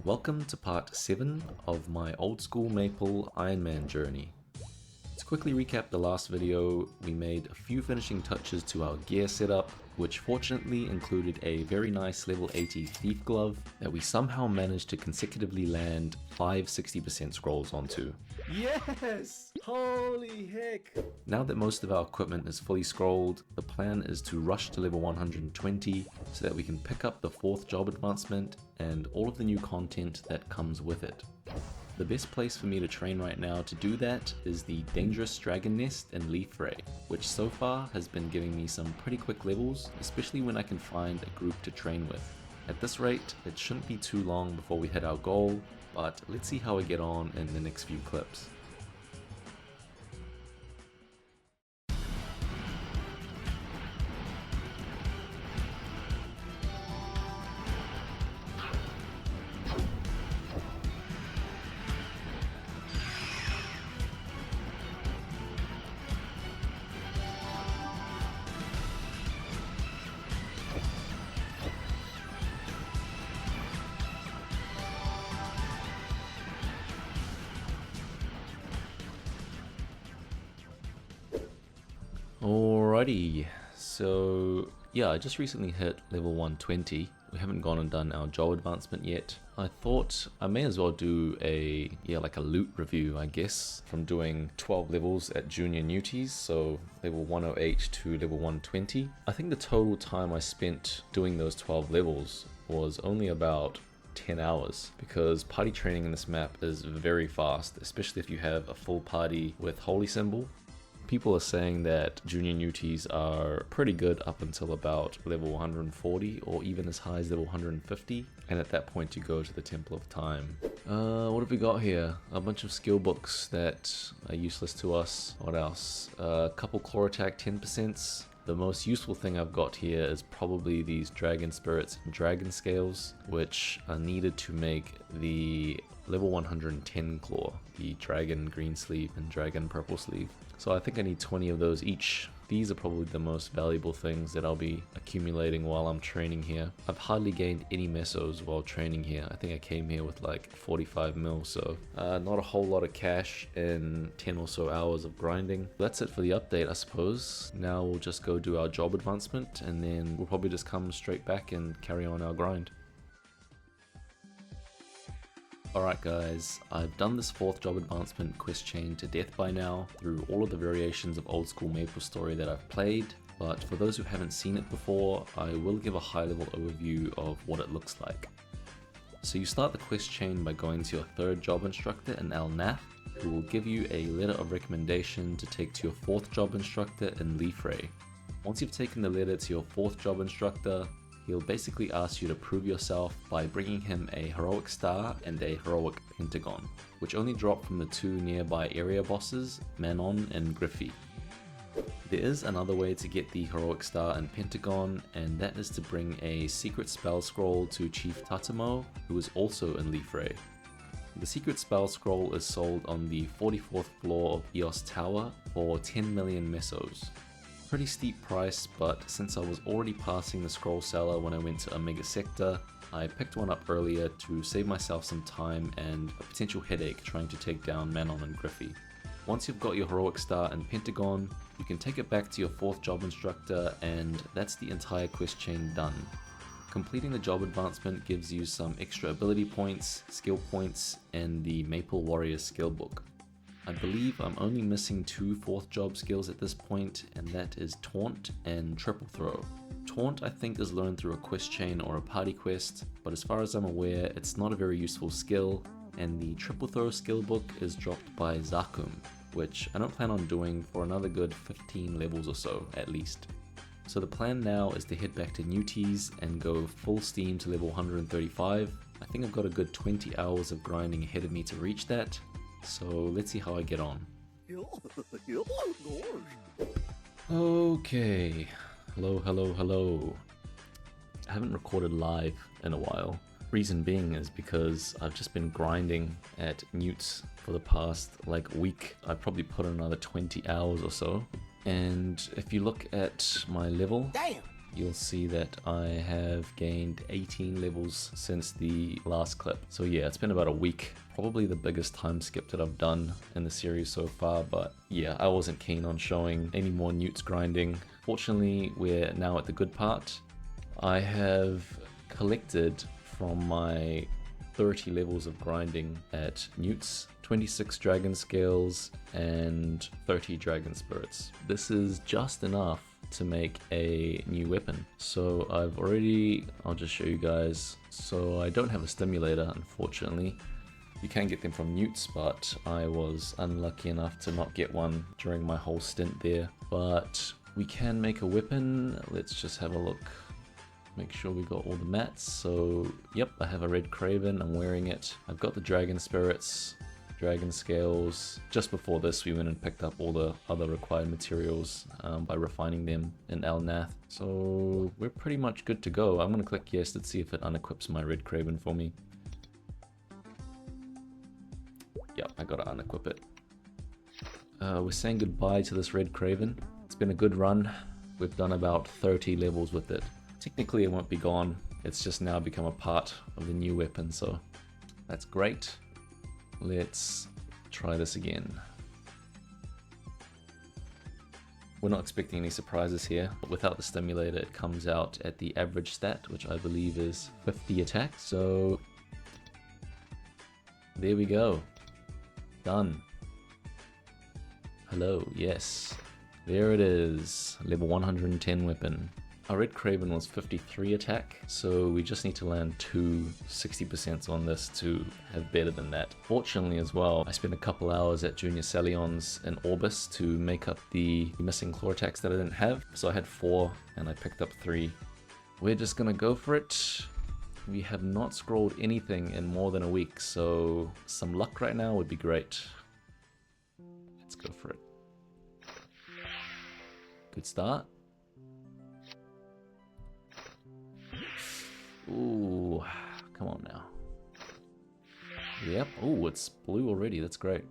Welcome to part 7 of my old school maple Ironman journey. To quickly recap the last video, we made a few finishing touches to our gear setup, which fortunately included a very nice level 80 thief glove that we somehow managed to consecutively land 5 60% scrolls onto. Yes! Holy heck! Now that most of our equipment is fully scrolled, the plan is to rush to level 120 so that we can pick up the 4th job advancement and all of the new content that comes with it. The best place for me to train right now to do that is the dangerous dragon nest in Leaf Ray, which so far has been giving me some pretty quick levels, especially when I can find a group to train with. At this rate, it shouldn't be too long before we hit our goal, but let's see how I get on in the next few clips. Alrighty, so yeah, I just recently hit level 120. We haven't gone and done our job advancement yet. I thought I may as well do like a loot review, I guess, from doing 12 levels at junior newties, so level 108 to level 120. I think the total time I spent doing those 12 levels was only about 10 hours, because party training in this map is very fast, especially if you have a full party with holy symbol. People are saying that junior newties are pretty good up until about level 140 or even as high as level 150, and at that point you go to the Temple of Time. What have we got here? A bunch of skill books that are useless to us. What else? A couple core attack 10%. The most useful thing I've got here is probably these dragon spirits and dragon scales, which are needed to make the level 110 claw, the dragon green sleeve and dragon purple sleeve. So I think I need 20 of those each. These are probably the most valuable things that I'll be accumulating while I'm training here. I've hardly gained any mesos while training here. I think I came here with like 45 mil, so not a whole lot of cash in 10 or so hours of grinding. That's it for the update, I suppose. Now we'll just go do our job advancement, and then we'll probably just come straight back and carry on our grind. Alright guys, I've done this 4th job advancement quest chain to death by now through all of the variations of old school MapleStory that I've played, but for those who haven't seen it before, I will give a high level overview of what it looks like. So you start the quest chain by going to your 3rd job instructor in El Nath, who will give you a letter of recommendation to take to your 4th job instructor in Leaf Ray. Once you've taken the letter to your 4th job instructor, he'll basically ask you to prove yourself by bringing him a heroic star and a heroic pentagon, which only drop from the 2 nearby area bosses, Manon and Griffey. There is another way to get the heroic star and pentagon, and that is to bring a secret spell scroll to Chief Tatamo, who is also in Leaf Ray. The secret spell scroll is sold on the 44th floor of Eos Tower for 10 million mesos. Pretty steep price, but since I was already passing the scroll seller when I went to Omega Sector, I picked one up earlier to save myself some time and a potential headache trying to take down Manon and Griffey. Once you've got your heroic star and pentagon, you can take it back to your 4th job instructor, and that's the entire quest chain done. Completing the job advancement gives you some extra ability points, skill points, and the Maple Warrior skill book. I believe I'm only missing 2 4th job skills at this point, and that is Taunt and Triple Throw. Taunt I think is learned through a quest chain or a party quest, but as far as I'm aware it's not a very useful skill, and the Triple Throw skill book is dropped by Zakum, which I don't plan on doing for another good 15 levels or so at least. So the plan now is to head back to newties and go full steam to level 135. I think I've got a good 20 hours of grinding ahead of me to reach that. So let's see how I get on. Okay, hello. I haven't recorded live in a while. Reason being is because I've just been grinding at newts for the past week. I probably put in another 20 hours or so. And if you look at my level, you'll see that I have gained 18 levels since the last clip. So yeah, it's been about a week. Probably the biggest time skip that I've done in the series so far, but yeah, I wasn't keen on showing any more newts grinding. Fortunately, we're now at the good part. I have collected from my 30 levels of grinding at newts, 26 dragon scales, and 30 dragon spirits. This is just enough to make a new weapon. So I'll just show you guys. So I don't have a stimulator, unfortunately. You can get them from newts, but I was unlucky enough to not get one during my whole stint there. But we can make a weapon. Let's just have a look. Make sure we got all the mats. So yep, I have a red craven, I'm wearing it. I've got the dragon spirits, dragon scales. Just before this, we went and picked up all the other required materials by refining them in Elnath. So we're pretty much good to go. I'm gonna click yes, let's see if it unequips my red craven for me. Yep, I gotta unequip it. We're saying goodbye to this red craven. It's been a good run. We've done about 30 levels with it. Technically it won't be gone, it's just now become a part of the new weapon, so that's great. Let's try this again. We're not expecting any surprises here, but without the stimulator it comes out at the average stat, which I believe is 50 attack, so there we go. Done. Hello, yes. There it is, level 110 weapon. Our red craven was 53 attack, so we just need to land two 60% on this to have better than that. Fortunately as well, I spent a couple hours at Junior Salion's in Orbis to make up the missing claw attacks that I didn't have. So I had 4 and I picked up 3. We're just gonna go for it. We have not scrolled anything in more than a week, so some luck right now would be great. Let's go for it. Good start. Ooh, come on now. Yep, ooh, it's blue already, that's great.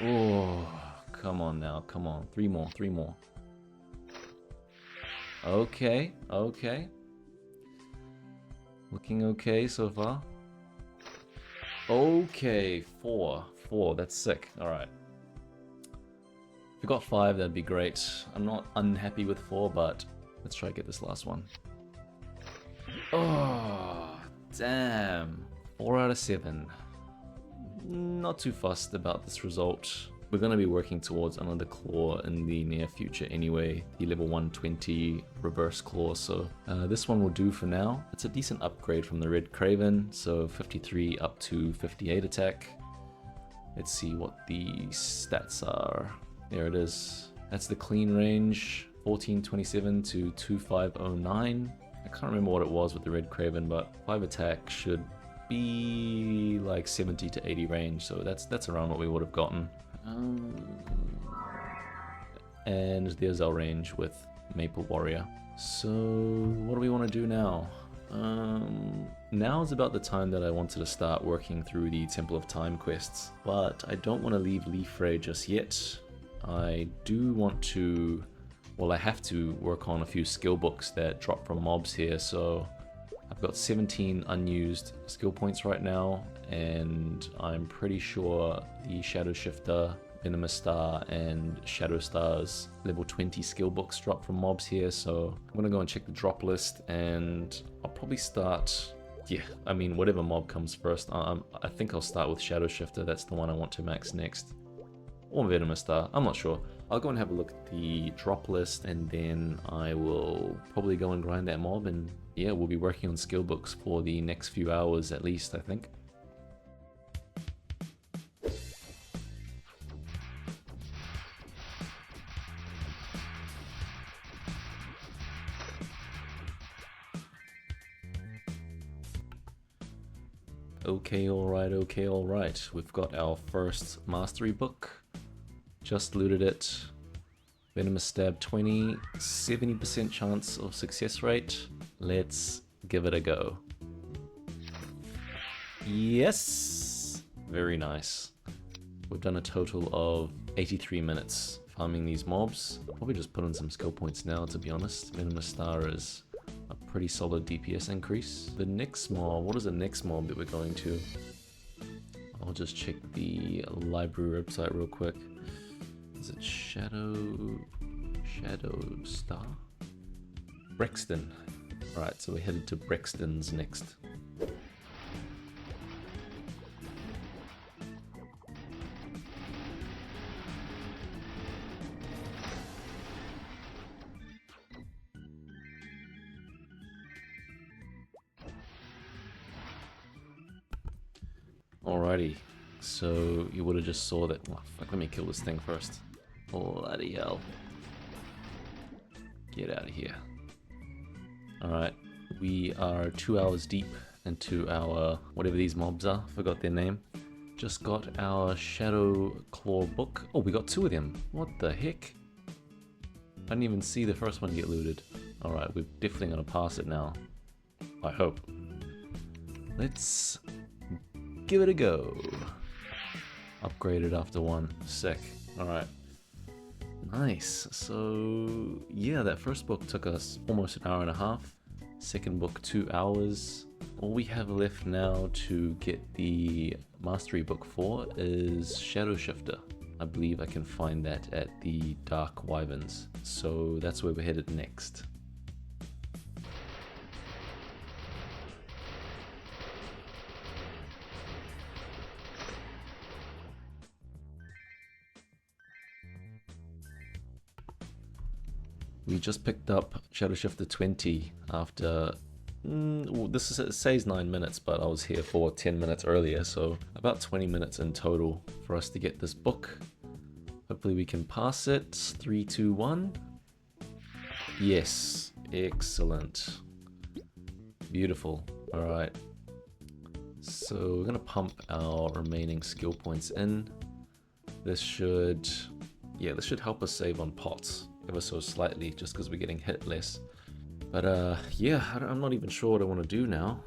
Oh, come on now, come on. 3 more, 3 more. Okay, okay. Looking okay so far. Okay, 4, that's sick, alright. If we got 5, that'd be great. I'm not unhappy with 4, but let's try to get this last one. Oh, damn. 4 out of 7. Not too fussed about this result. We're going to be working towards another claw in the near future anyway, the level 120 reverse claw, so this one will do for now. It's a decent upgrade from the red craven, so 53 up to 58 attack. Let's see what the stats are. There it is. That's the clean range. 1427 to 2509. I can't remember what it was with the red craven, but 5 attack should be like 70 to 80 range, so that's around what we would have gotten. And there's our range with Maple Warrior. So what do we want to do now? Now is about the time that I wanted to start working through the Temple of Time quests, but I don't want to leave Leaf Ray just yet. I do want to, well, I have to work on a few skill books that drop from mobs here, so I've got 17 unused skill points right now, and I'm pretty sure the Shadow Shifter, Venomous Star, and Shadow Star's level 20 skill books drop from mobs here, so I'm gonna go and check the drop list, and I'll probably start, yeah, I mean, whatever mob comes first. I think I'll start with Shadow Shifter, that's the one I want to max next. Or Venomous Star, I'm not sure. I'll go and have a look at the drop list, and then I will probably go and grind that mob, and yeah, we'll be working on skill books for the next few hours at least, I think. Okay, alright. We've got our first mastery book. Just looted it. Venomous Stab 20, 70% chance of success rate. Let's give it a go. Yes! Very nice. We've done a total of 83 minutes farming these mobs. I'll probably just put in some skill points now, to be honest. Minima Star is a pretty solid DPS increase. The next mob, what is the next mob that we're going to? I'll just check the library website real quick. Is it Shadow Star? Brixton. Alright, so we're headed to Brixton's next. Alrighty, so you would have just saw that. Oh, fuck, let me kill this thing first. Bloody hell. Get out of here. Alright, we are 2 hours deep into our, whatever these mobs are, forgot their name. Just got our Shadow Claw book. Oh, we got 2 of them. What the heck? I didn't even see the first one get looted. Alright, we're definitely gonna pass it now. I hope. Let's give it a go. Upgraded after 1. Sick. Alright. Nice. So, yeah, that first book took us almost an hour and a half. Second book, 2 hours. All we have left now to get the mastery book for is Shadow Shifter. I believe I can find that at the Dark Wyverns. So that's where we're headed next. We just picked up Shadow Shifter 20 after, well, it says 9 minutes, but I was here for 10 minutes earlier, so about 20 minutes in total for us to get this book. Hopefully we can pass it. 3, 2, 1. Yes, excellent. Beautiful. Alright. So we're gonna pump our remaining skill points in. This should help us save on pots ever so slightly, just because we're getting hit less. But yeah, I'm not even sure what I want to do now.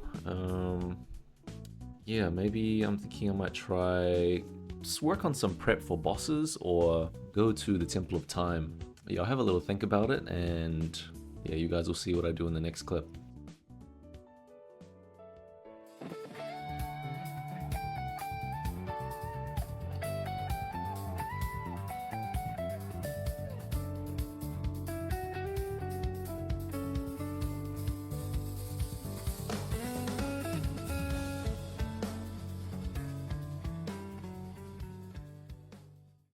Yeah, maybe I'm thinking I might try just work on some prep for bosses or go to the Temple of Time. Yeah, I'll have a little think about it, and yeah, you guys will see what I do in the next clip.